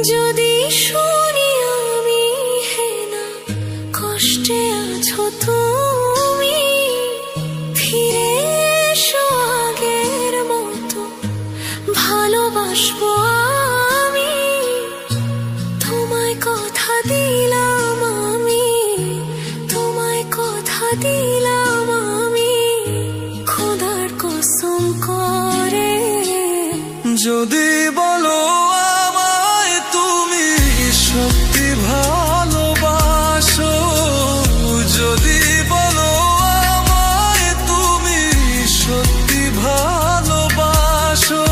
যদি শুনি আমি হেনা কষ্টে আছো তুমি, ফিরে এসো আগের মতো ভালোবাসবো আমি। তোমায় কথা দিলাম আমি, তোমায় কথা দিলাম আমি, খোদার কসম করে। যদি বলো আমায় তুমি সত্যি ভালোবাসো, যদি বলো আমায় তুমি সত্যি ভালোবাসো,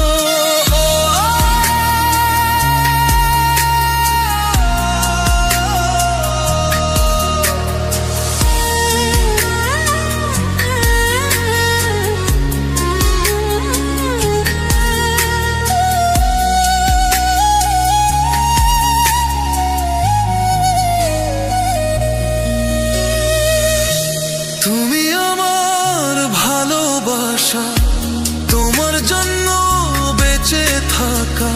তুমি আমার ভালোবাসা, তোমার জন্য বেঁচে থাকা,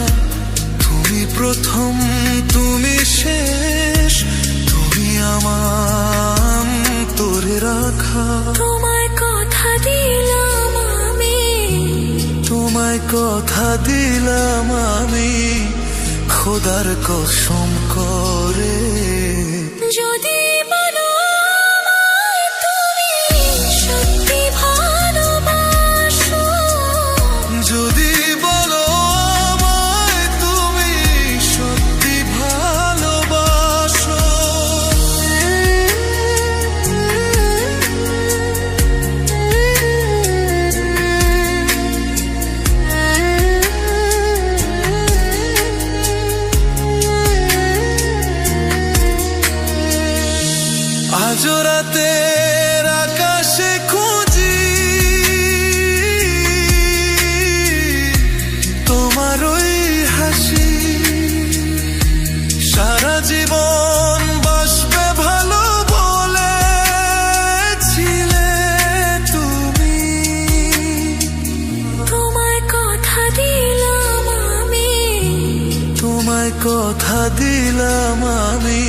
তুমি প্রথম তুমি শেষ, তুমি আমার তোরে রাখা। তোমায় কথা দিলাম আমি, তোমায় কথা দিলাম আমি, খোদার কসম করে। যদি বলো আমায় তুমি সত্যি ভালোবাসো, যদি বলো আমায় তুমি সত্যি ভালোবাসো, আজ রাতের আকাশে খুঁজি তোমার ওই হাসি, সারা জীবন বাসবে ভালো বলেছিলে তুমি। তোমায় কথা দিলাম আমি, তোমায় কথা দিলাম আমি,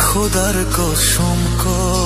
খোদার কসম করে।